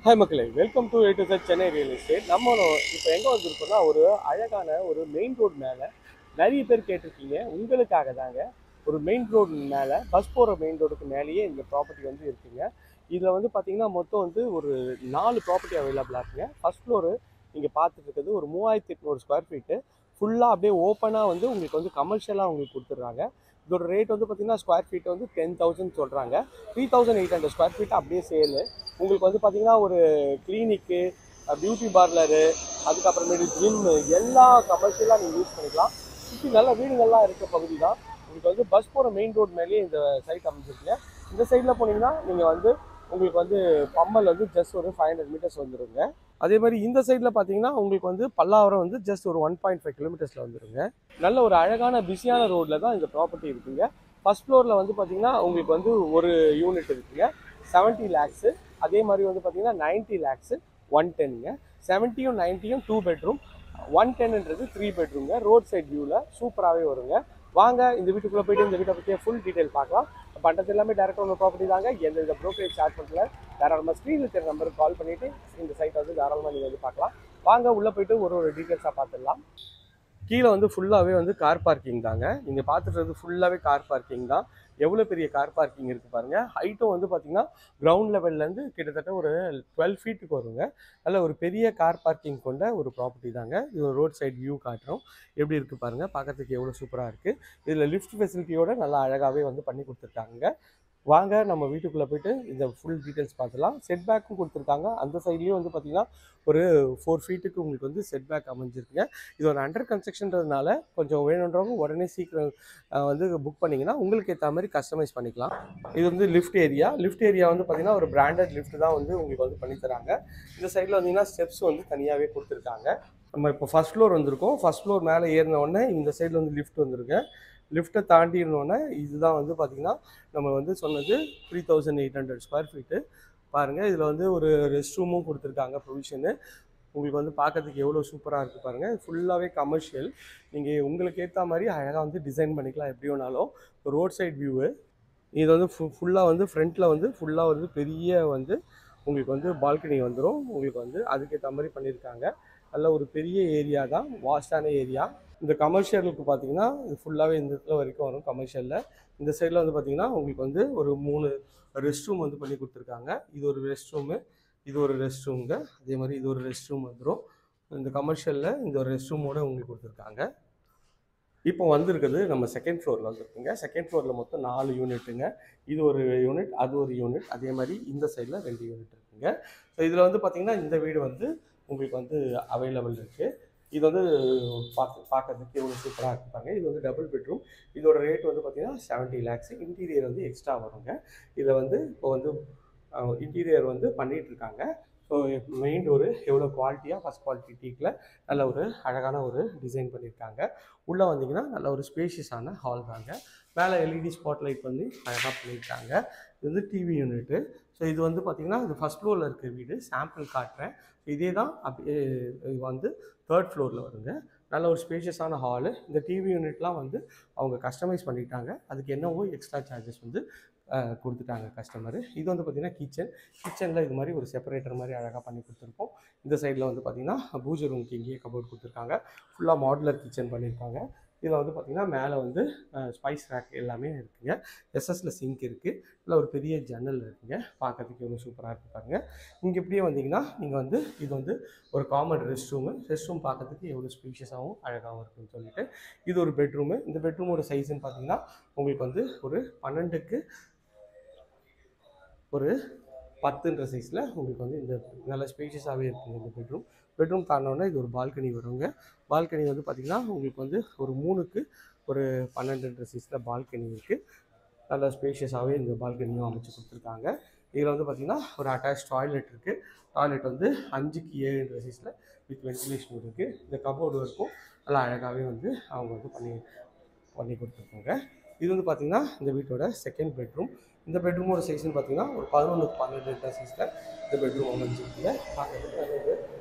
Hi மக்களே, welcome to A to Z Chennai real estate. நம்மளும் இப்போ எங்கே வந்திருக்கோம்னா, ஒரு அழகான ஒரு மெயின் ரோடு மேலே நிறைய பேர் கேட்டிருக்கீங்க. உங்களுக்காக தாங்க. ஒரு மெயின் ரோடு மேலே, பஸ் போகிற மெயின் ரோடுக்கு மேலேயே இந்த ப்ராப்பர்ட்டி வந்து இருக்குங்க. இதில் வந்து பார்த்தீங்கன்னா மொத்தம் வந்து ஒரு 4 ப்ராப்பர்ட்டி அவைலபிளாக இருக்குங்க. ஃபர்ஸ்ட் ஃப்ளோரு நீங்கள் பார்த்துட்டு இருக்கிறது ஒரு 3800 ஸ்கொயர் ஃபீட்டு. ஃபுல்லாக அப்படியே ஓப்பனாக வந்து உங்களுக்கு வந்து கமர்ஷியலாக உங்களுக்கு கொடுத்துட்றாங்க. இதோட ரேட் வந்து பார்த்தீங்கன்னா ஸ்கொயர் ஃபீட் வந்து 10,000 சொல்கிறாங்க. 3,800 ஸ்கொயர் ஃபீட் அப்படியே சேலு. உங்களுக்கு வந்து பார்த்தீங்கன்னா ஒரு கிளினிக்கு, பியூட்டி பார்லரு, அதுக்கப்புறமேட்டு ஜிம்மு, எல்லா கமர்ஷியலாக நீங்கள் யூஸ் பண்ணிக்கலாம். சுற்றி நல்ல வீடுகள்லாம் இருக்க பகுதி தான். உங்களுக்கு வந்து பஸ் போகிற மெயின் ரோடு மேலேயே இந்த சைட் அமைஞ்சிருக்குங்க. இந்த சைடில் போனீங்கன்னா நீங்கள் வந்து உங்களுக்கு வந்து பம்மல் வந்து ஜஸ்ட் ஒரு 500 மீட்டர்ஸ் வந்துடுங்க. அதே மாதிரி இந்த சைடில் பார்த்தீங்கன்னா உங்களுக்கு வந்து பல்லாவரம் வந்து ஜஸ்ட் ஒரு 1.5 கிலோமீட்டர்ஸில் வந்துடுங்க. நல்ல ஒரு அழகான பிஸியான ரோட்டில் தான் இந்த ப்ராப்பர்ட்டி இருக்குங்க. ஃபர்ஸ்ட் ஃப்ளோரில் வந்து பார்த்தீங்கன்னா உங்களுக்கு வந்து ஒரு யூனிட் இருக்குங்க, 70 லேக்ஸு. அதே மாதிரி வந்து பார்த்தீங்கன்னா 90 லேக்ஸு 110ங்க. 70யும் 90யும் 2 பெட்ரூம், 110ன்றது 3 பெட்ரூம்ங்க. ரோட் சைட் வியூவில் சூப்பராகவே வருங்க. வாங்க இந்த வீட்டுக்குள்ளே போயிட்டு இந்த வீட்டை பற்றிய ஃபுல் டீட்டெயில் பார்க்கலாம். பண்ணுறது எல்லாமே டேரெக்டாக உங்கள் ப்ராப்பர்ட்டி தாங்க. எந்த வித ப்ரோக்கரேஜ் சார்ஜ் பண்ணல. தாராளமாக ஸ்க்ரீனில் இருக்கிற நம்பருக்கு கால் பண்ணிவிட்டு இந்த சைட்டை வந்து தாராளமாக நீங்கள் வந்து பார்க்கலாம். வாங்க உள்ளே போயிட்டு ஒரு டீட்டெயில்ஸாக பார்த்துடலாம். கீழே வந்து ஃபுல்லாகவே வந்து கார் பார்க்கிங் தாங்க. நீங்கள் பார்த்துட்டு ஃபுல்லாகவே கார் பார்க்கிங் தான். எவ்வளோ பெரிய கார் பார்க்கிங் இருக்குது பாருங்கள். ஹைட்டும் வந்து பார்த்திங்கன்னா கிரவுண்ட் லெவல்லேருந்து கிட்டத்தட்ட ஒரு 12 ஃபீட்டுக்கு வருங்க. நல்ல ஒரு பெரிய கார் பார்க்கிங் கொண்ட ஒரு ப்ராப்பர்ட்டி தாங்க. இது ஒரு ரோட் சைட் வியூ காட்டுறோம். எப்படி இருக்குது பாருங்கள், பார்க்கறதுக்கு எவ்வளோ சூப்பராக இருக்குது. இதில் லிஃப்ட் ஃபெசிலிட்டியோடு நல்லா அழகாகவே வந்து பண்ணி கொடுத்துருக்காங்க. வாங்க நம்ம வீட்டுக்குள்ளே போய்ட்டு இந்த ஃபுல் டீட்டெயில்ஸ் பார்த்துலாம். செட் பேக்கும் கொடுத்துருக்காங்க. அந்த சைட்லேயும் வந்து பார்த்திங்கன்னா ஒரு 4 ஃபீட்டுக்கு உங்களுக்கு வந்து செட் பேக் அமைஞ்சிருக்குங்க. இது ஒரு அண்டர் கன்ஸ்ட்ரக்ஷன்றதுனால கொஞ்சம் வேணுன்றவங்க உடனே சீக்கிரம் வந்து புக் பண்ணிங்கன்னா உங்களுக்கு ஏற்ற மாதிரி கஸ்டமைஸ் பண்ணிக்கலாம். இது வந்து லிஃப்ட் ஏரியா. லிஃப்ட் ஏரியா வந்து பார்த்திங்கன்னா ஒரு பிராண்டட் லிஃப்ட் தான் வந்து உங்களுக்கு வந்து பண்ணித்தராங்க. இந்த சைடில் வந்தீங்கன்னா ஸ்டெப்ஸ் வந்து தனியாகவே கொடுத்துருக்காங்க. நம்ம இப்போ ஃபர்ஸ்ட் ஃப்ளோர் வந்திருக்கோம். ஃபர்ஸ்ட் ஃப்ளோர் மேலே ஏறின உடனே இந்த சைடில் வந்து லிஃப்ட் வந்துருக்கு. லிஃப்ட்டை தாண்டினோடனே இதுதான் வந்து பார்த்திங்கன்னா நம்ம வந்து சொன்னது 3,800 ஸ்கொயர் ஃபீட்டு. பாருங்கள், இதில் வந்து ஒரு ரெஸ்ட் ரூமும் கொடுத்துருக்காங்க ப்ரொவிஷனு. உங்களுக்கு வந்து பார்க்கறதுக்கு எவ்வளோ சூப்பராக இருக்குது பாருங்கள். ஃபுல்லாகவே கமர்ஷியல். நீங்கள் உங்களுக்கு ஏற்ற மாதிரி அழகாக வந்து டிசைன் பண்ணிக்கலாம் எப்படி வேணாலும். Road side view. இது வந்து ஃபுல்லாக வந்து ஃப்ரண்ட்டில் வந்து ஃபுல்லாக வந்து பெரிய வந்து உங்களுக்கு வந்து பால்கனி வந்துடும். உங்களுக்கு வந்து அதுக்கேற்ற மாதிரி பண்ணியிருக்காங்க. நல்ல ஒரு பெரிய ஏரியா தான், வாஸ்டான ஏரியா. இந்த கமர்ஷியலுக்கு பார்த்தீங்கன்னா இது ஃபுல்லாகவே இந்த இடத்துல வரைக்கும் வரும் கமர்ஷியலில். இந்த சைடில் வந்து பார்த்திங்கன்னா உங்களுக்கு வந்து ஒரு 3 ரெஸ்ட் ரூம் வந்து பண்ணி கொடுத்துருக்காங்க. இது ஒரு ரெஸ்ட் ரூமு, இது ஒரு ரெஸ்ட் ரூமுங்க. அதே மாதிரி இது ஒரு ரெஸ்ட் ரூம் வந்துடும். இந்த கமர்ஷியலில் இந்த ஒரு ரெஸ்ட் ரூமோடு உங்களுக்கு கொடுத்துருக்காங்க. இப்போ வந்திருக்குது நம்ம செகண்ட் ஃப்ளோரில் வந்துருக்குங்க. செகண்ட் ஃப்ளோரில் மொத்தம் 4 யூனிட்டுங்க. இது ஒரு யூனிட், அது ஒரு யூனிட், அதே மாதிரி இந்த சைடில் 2 யூனிட் இருக்குங்க. ஸோ இதில் வந்து பார்த்திங்கன்னா இந்த வீடு வந்து உங்களுக்கு வந்து அவைலபிள் இருக்குது. இது வந்து பார்க்கறதுக்கு எவ்வளோ சூப்பராக இருப்பாங்க. இது வந்து டபுள் பெட்ரூம். இதோட ரேட் வந்து பார்த்திங்கன்னா 70 லேக்ஸ். இன்டீரியர் வந்து எக்ஸ்ட்ரா வருங்க. இதில் வந்து இப்போ வந்து இன்டீரியர் வந்து பண்ணிகிட்ருக்காங்க. ஸோ மெயின் டோரு எவ்வளோ குவாலிட்டியாக ஃபஸ்ட் குவாலிட்டி டீக்கில் நல்ல ஒரு அழகான ஒரு டிசைன் பண்ணியிருக்காங்க. உள்ளே வந்தீங்கன்னா நல்ல ஒரு ஸ்பேஷியஸான ஹால் தாங்க. மேலே எல்இடி ஸ்பாட் லைட் வந்து அழகாக பண்ணியிருக்காங்க. இது வந்து டிவி யூனிட்டு. ஸோ இது வந்து பார்த்திங்கன்னா இது ஃபஸ்ட் ஃப்ளோரில் இருக்க வீடு, சாம்பிள் காட்டுறேன். இதே தான் அப்படியே இது வந்து 3rd ஃப்ளோரில் வருங்க. நல்ல ஒரு ஸ்பேஷியஸான ஹாலு. இந்த டிவி யூனிட்லாம் வந்து அவங்க கஸ்டமைஸ் பண்ணிட்டாங்க. அதுக்கு என்னவோ எக்ஸ்ட்ரா சார்ஜஸ் வந்து கொடுத்துட்டாங்க கஸ்டமரு. இது வந்து பார்த்திங்கன்னா கிச்சனில் இது மாதிரி ஒரு செப்பரேட்டர் மாதிரி அழகாக பண்ணி கொடுத்துருக்கோம். இந்த சைடில் வந்து பார்த்திங்கன்னா பூஜை ரூம்க்கு இங்கேயே கபோர்ட் கொடுத்துருக்காங்க. ஃபுல்லாக மாடுலர் கிச்சன் பண்ணியிருக்காங்க. இதில் வந்து பார்த்திங்கன்னா மேலே வந்து ஸ்பைஸ் ரேக் எல்லாமே இருக்குங்க. எஸ்எஸ்ல சிங்க் இருக்குது. இல்லை ஒரு பெரிய ஜன்னல் இருக்குங்க. பார்க்கறதுக்கு எவ்வளோ சூப்பராக இருக்குது பாருங்கள். இங்கே இப்படியே வந்தீங்கன்னா நீங்கள் வந்து இது வந்து ஒரு காமன் ரெஸ்ட் ரூம் பார்க்கறதுக்கு எவ்வளோ ஸ்பீஷியஸாகவும் அழகாகவும் இருக்குன்னு சொல்லிட்டு இது ஒரு பெட்ரூமு. இந்த பெட்ரூமோட சைஸ்ன்னு பார்த்தீங்கன்னா உங்களுக்கு வந்து ஒரு 12க்கு ஒரு 10ன்ற சைஸில் உங்களுக்கு வந்து இந்த நல்ல ஸ்பேஷியஸாகவே இருக்குங்க இந்த பெட்ரூம் தாண்டினோடனே இது ஒரு பால்கனி வருங்க. பால்கனி வந்து பார்த்திங்கன்னா உங்களுக்கு வந்து ஒரு 3க்கு ஒரு 12ன்ற சைஸில் பால்கனி இருக்குது. நல்ல ஸ்பேஷியஸாகவே இந்த பால்கனியும் அமைச்சு கொடுத்துருக்காங்க. இதில் வந்து பார்த்திங்கன்னா ஒரு அட்டாச் டாய்லெட் இருக்குது. டாய்லெட் வந்து 5க்கு 7ன்ற சைஸில் வித் வென்டிலேஷன் இருக்குது. இந்த கபோர்டு இருக்கும் நல்லா அழகாகவே வந்து அவங்க வந்து பண்ணி கொடுத்துருக்காங்க. இது வந்து பார்த்திங்கன்னா இந்த வீட்டோட செகண்ட் பெட்ரூம். இந்த பெட்ரூமோட சைஸ்ன்னு பார்த்தீங்கன்னா ஒரு 11க்கு 12 சைஸில் இந்த பெட்ரூம் அமைஞ்சிருக்குங்க. பார்க்கறதுக்கு நல்ல ஒரு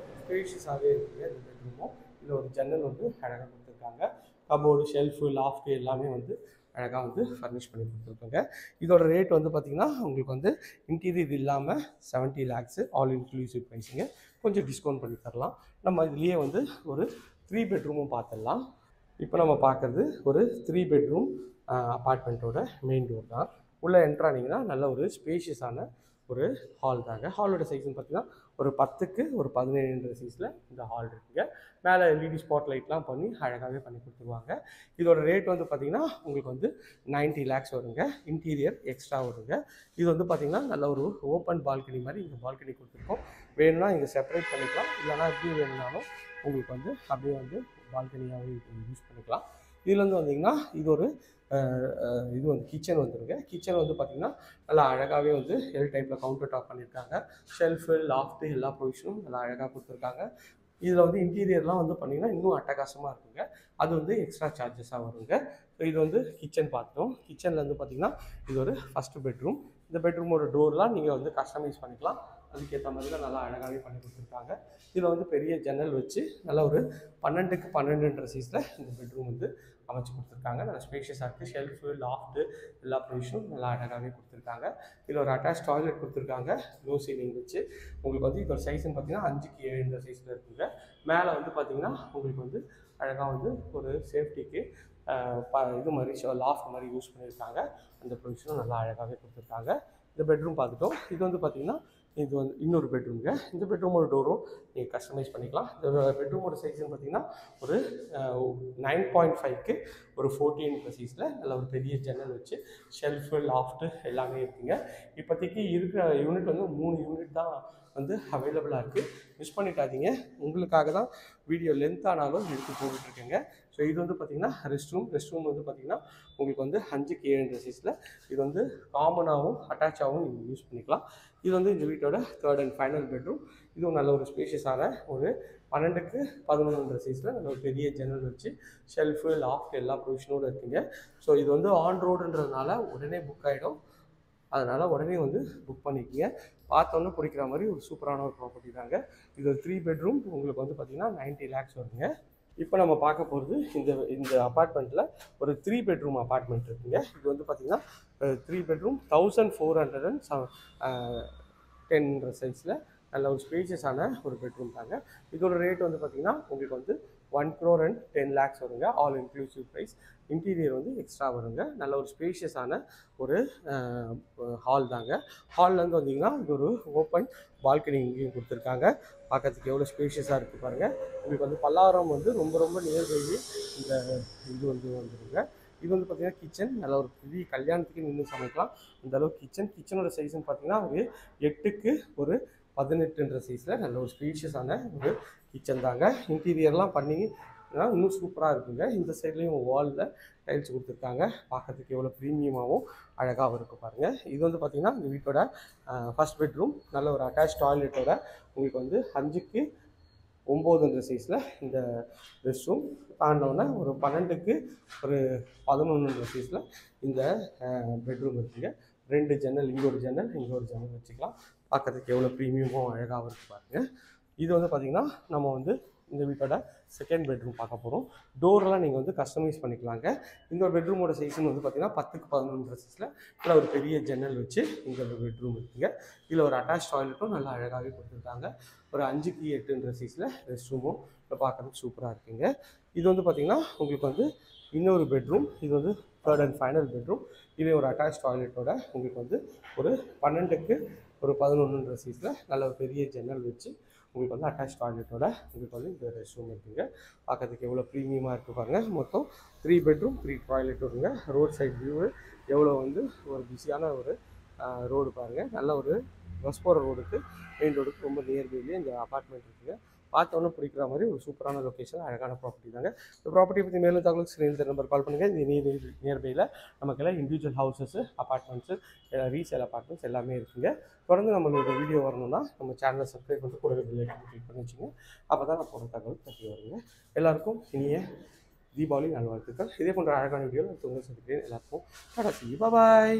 ஸ்பேஷியஸாகவே இருக்குங்க இந்த பெட்ரூமும். இதில் ஒரு ஜன்னல் வந்து அழகாக கொடுத்துருக்காங்க. கபோர்டு, ஷெல்ஃபு, லாஃப்ட்டு எல்லாமே வந்து அழகாக வந்து ஃபர்னிஷ் பண்ணி கொடுத்துருக்கோங்க. இதோட ரேட் வந்து பார்த்திங்கன்னா உங்களுக்கு வந்து இன்டீரியர் இல்லாமல் 70 lakhs ஆல் இன்க்ளூசிவ் ப்ரைஸுங்க. கொஞ்சம் டிஸ்கவுண்ட் பண்ணி தரலாம். நம்ம இதுலேயே வந்து ஒரு 3 பெட்ரூமும் பார்த்துடலாம். இப்போ நம்ம பார்க்குறது ஒரு 3 பெட்ரூம் அப்பார்ட்மெண்ட்டோட மெயின் டோர் தான். உள்ளே என்ட்ரானிங்கன்னா நல்ல ஒரு ஸ்பேஷியஸான ஒரு ஹால் தாங்க. ஹாலோட சைஸ்ன்னு பார்த்தீங்கன்னா ஒரு 10க்கு ஒரு 17 சைஸில் இந்த ஹால் இருக்குங்க. மேலே எல்இடி ஸ்பாட் லைட்லாம் பண்ணி அழகாகவே பண்ணி கொடுத்துருவாங்க. இதோட ரேட் வந்து பார்த்திங்கன்னா உங்களுக்கு வந்து 90 lakhs வருங்க. இன்டீரியர் எக்ஸ்ட்ரா வருங்க. இது வந்து பார்த்திங்கன்னா நல்ல ஒரு ஓப்பன் பால்கனி மாதிரி இங்கே பால்கனி கொடுத்துருக்கோம். வேணும்னா இங்கே செப்பரேட் பண்ணிக்கலாம், இல்லைனா எப்படி வேணும்னாலும் உங்களுக்கு வந்து அப்படியே வந்து பால்கனியாகவே யூஸ் பண்ணிக்கலாம். இதில் வந்து வந்தீங்கன்னா இது ஒரு இது வந்து கிச்சன் வந்துருங்க. கிச்சன் வந்து பார்த்திங்கன்னா நல்லா அழகாகவே வந்து எல் டைப்பில் கவுண்டர் டாப் பண்ணியிருக்காங்க. ஷெல்ஃபு, லாஃப்ட்டு எல்லா ப்ரொவிஷனும் நல்லா அழகாக கொடுத்துருக்காங்க. இதில் வந்து இன்டீரியர்லாம் வந்து பார்த்திங்கன்னா இன்னும் அட்டகாசமாக இருக்குங்க. அது வந்து எக்ஸ்ட்ரா சார்ஜஸாக வருங்க. ஸோ இது வந்து கிச்சன் பார்த்துட்டோம். கிச்சனில் வந்து பார்த்திங்கன்னா இது ஒரு ஃபஸ்ட்டு பெட்ரூம். இந்த பெட்ரூமோட டோர்லாம் நீங்கள் வந்து கஸ்டமைஸ் பண்ணிக்கலாம். அதுக்கேற்ற மாதிரி தான் நல்லா அழகாகவே பண்ணி கொடுத்துருக்காங்க. இதில் வந்து பெரிய ஜன்னல் வச்சு நல்லா ஒரு 12க்கு 12 சைஸில் இந்த பெட்ரூம் வந்து அமைச்சு கொடுத்துருக்காங்க. நல்லா ஸ்பேஷியஸாக இருக்குது. ஷெல்ஃபு, லாஃப்ட்டு எல்லா ப்ரொவிஷனும் நல்லா அழகாகவே கொடுத்துருக்காங்க. இதில் ஒரு அட்டாச் டாய்லெட் கொடுத்துருக்காங்க, லோ சீலிங் வச்சு. உங்களுக்கு வந்து இதோட சைஸ்ன்னு பார்த்தீங்கன்னா 5க்கு 7 சைஸில் இருக்குங்க. மேலே வந்து பார்த்திங்கன்னா உங்களுக்கு வந்து அழகாக வந்து ஒரு சேஃப்டிக்கு இது மாதிரி லாஃப்ட் மாதிரி யூஸ் பண்ணியிருக்காங்க. அந்த ப்ரொவிஷனும் நல்லா அழகாகவே கொடுத்துருக்காங்க. இந்த பெட்ரூம் பார்த்துட்டோம். இது வந்து பார்த்திங்கன்னா இது வந்து இன்னொரு பெட்ரூம்ங்க. இந்த பெட்ரூமோட டோரும் நீங்கள் கஸ்டமைஸ் பண்ணிக்கலாம். இந்த பெட்ரூமோட சைஸ்ன்னு பார்த்தீங்கன்னா ஒரு 9.5க்கு ஒரு 14 சைஸில் நல்ல ஒரு பெரிய ஜன்னல் வச்சு ஷெல்ஃபு, லாஃப்ட்டு எல்லாமே இருக்குங்க. இப்போதைக்கு இருக்கிற யூனிட் வந்து 3 யூனிட் தான் வந்து அவைலபிளாக இருக்குது. மிஸ் பண்ணிட்டாதீங்க. உங்களுக்காக தான் வீடியோ லென்த் ஆனாலும் எடுத்து போட்டுட்ருக்கேங்க. ஸோ இது வந்து பார்த்திங்கன்னா ரெஸ்ட் ரூம் வந்து பார்த்திங்கன்னா உங்களுக்கு வந்து 5க்கு 7 சைஸில் இது வந்து காமனாகவும் அட்டாச்சாகவும் நீங்கள் யூஸ் பண்ணிக்கலாம். இது வந்து இந்த வீட்டோட 3rd அண்ட் ஃபைனல் பெட்ரூம். இதுவும் நல்ல ஒரு ஸ்பேஷியஸான ஒரு 12க்கு 11 சைஸில் நல்ல ஒரு பெரிய ஜன்னல் வச்சு ஷெல்ஃபு, லாஃப்ட் எல்லா ப்ரொவிஷனோடு இருக்குங்க. ஸோ இது வந்து ஆன் ரோடுன்றதுனால உடனே புக் ஆகிடும். அதனால் உடனே வந்து புக் பண்ணிக்கிங்க. பார்த்தோன்னே பிடிக்கிற மாதிரி ஒரு சூப்பரான ஒரு ப்ராப்பர்ட்டி தாங்க. இது ஒரு 3 பெட்ரூம் உங்களுக்கு வந்து பார்த்திங்கன்னா 90 lakhs வருங்க. இப்போ நம்ம பார்க்க போகிறது இந்த அப்பார்ட்மெண்ட்டில் ஒரு 3 பெட்ரூம் அப்பார்ட்மெண்ட் இருக்குங்க. இது வந்து பார்த்திங்கன்னா 3 பெட்ரூம் 1410 சைஸில் நல்ல ஒரு ஸ்பேஷியஸான ஒரு பெட்ரூம் தாங்க. இதோட ரேட் வந்து பார்த்திங்கன்னா உங்களுக்கு வந்து 1,10 lakhs வருங்க. All inclusive price. இன்டீரியர் வந்து எக்ஸ்ட்ரா வருங்க. நல்ல ஒரு ஸ்பேஷியஸான ஒரு ஹால் தாங்க. ஹால்லேருந்து வந்தீங்கன்னா இது ஒரு ஓப்பன் பால்கனி இங்கேயும் கொடுத்துருக்காங்க. பார்க்கறதுக்கு எவ்வளோ ஸ்பேஷியஸாக இருக்குது பாருங்கள். உங்களுக்கு வந்து பல்லாவரம் வந்து ரொம்ப ரொம்ப நியர்பைலி இந்த இது வந்து வந்துருங்க. இது வந்து பார்த்திங்கன்னா கிச்சன் நல்ல ஒரு பெரிய கல்யாணத்துக்கு நின்று சமைக்கலாம் அந்தளவுக்கு கிச்சனோட சைஸ்ன்னு பார்த்தீங்கன்னா ஒரு 8க்கு ஒரு 18 சைஸில் நல்ல ஒரு ஸ்பேஷியஸான ஒரு கிச்சன் தாங்க. இன்டீரியர்லாம் பண்ணி இன்னும் சூப்பராக இருக்குங்க. இந்த சைட்லேயும் வாலில் டைல்ஸ் கொடுத்துருக்காங்க. பார்க்கறதுக்கு எவ்வளோ ப்ரீமியமாகவும் அழகாகவும் இருக்குது பாருங்கள். இது வந்து பார்த்திங்கன்னா இந்த வீட்டோட ஃபஸ்ட் பெட்ரூம். நல்ல ஒரு அட்டாச் டாய்லெட்டோட உங்களுக்கு வந்து 5க்கு 9 சைஸில் இந்த ரெஸ்ட் ரூம். தாண்டோன்னா ஒரு 12க்கு ஒரு 11 சைஸில் இந்த பெட்ரூம் இருக்குங்க. 2 ஜன்னல், இங்கே ஒரு ஜன்னல், இங்கே ஒரு ஜன்னல் வச்சுக்கலாம். பார்க்கறதுக்கு எவ்வளோ ப்ரீமியமும் அழகாகவும் இருக்குது பாருங்கள். இது வந்து பார்த்திங்கன்னா நம்ம வந்து இந்த வீட்டோட செகண்ட் பெட்ரூம் பார்க்க போகிறோம். டோர்லாம் நீங்கள் வந்து கஸ்டமைஸ் பண்ணிக்கலாங்க. இந்த பெட்ரூமோட சைஸ்ன்னு வந்து பார்த்திங்கன்னா 10க்கு 11 சைஸில் இதில் ஒரு பெரிய ஜன்னல் வச்சு இங்கே ஒரு பெட்ரூம் இருக்குங்க. இதில் ஒரு அட்டாச் டாய்லெட்டும் நல்லா அழகாகவே கொடுத்துருக்காங்க. ஒரு 5க்கு 8 சைஸில் ரெஸ்ட் ரூமும் இப்போ பார்க்குறதுக்கு சூப்பராக இருக்குங்க. இது வந்து பார்த்திங்கன்னா உங்களுக்கு வந்து இன்னொரு பெட்ரூம். இது வந்து 3rd அண்ட் ஃபைனல் பெட்ரூம். இதே ஒரு அட்டாச் டாய்லெட்டோட உங்களுக்கு வந்து ஒரு 12க்கு ஒரு 11 சைஸில் நல்ல ஒரு பெரிய ஜன்னல் வச்சு உங்களுக்கு வந்து அட்டாச் டாய்லெட்டோட உங்களுக்கு வந்து இந்த ரெஸ்ட் ரூம் இருக்குங்க. பார்க்கறதுக்கு எவ்வளோ ப்ரீமியமாக இருக்குது பாருங்கள். மொத்தம் 3 பெட்ரூம் 3 டாய்லெட் வருங்க. ரோட் சைட் வியூ எவ்வளோ வந்து ஒரு பிஸியான ஒரு ரோடு பாருங்கள். நல்ல ஒரு பஸ் போகிற ரோடுக்கு மெயின் ரோடுக்கு ரொம்ப நியர்பைலேயே இந்த அப்பார்ட்மெண்ட் இருக்குங்க. பார்த்தோன்னே பிடிக்கிற மாதிரி ஒரு சூப்பரான லொக்கேஷன், அழகான ப்ராப்பர்ட்டி தாங்க. இந்த ப்ராப்பர்ட்டியை பற்றி மேலும் தகவலுக்கு ஸ்க்ரீனில் இந்த நம்பர் கால் பண்ணுங்கள். இந்த நியர்பையில் நமக்கெல்லாம் individual houses, apartments, resale apartments எல்லாமே இருக்குங்க. தொடர்ந்து நம்மளோட வீடியோ வரணும்னா நம்ம சேனலை சப்ஸ்கிரைப் பண்ணி கூட ரிலேட்டட் கிளிக் பண்ணி வச்சுங்க. அப்போ தான் நான் போகிற தகவல் தட்டி வருங்க. எல்லாருக்கும் இனிய தீபாவளி நல்வாழ்த்துக்கள். இதே போன்ற அழகான வீடியோ நான் உங்களை சந்திக்கிறேன். எல்லாருக்கும் கடைசி பாய்.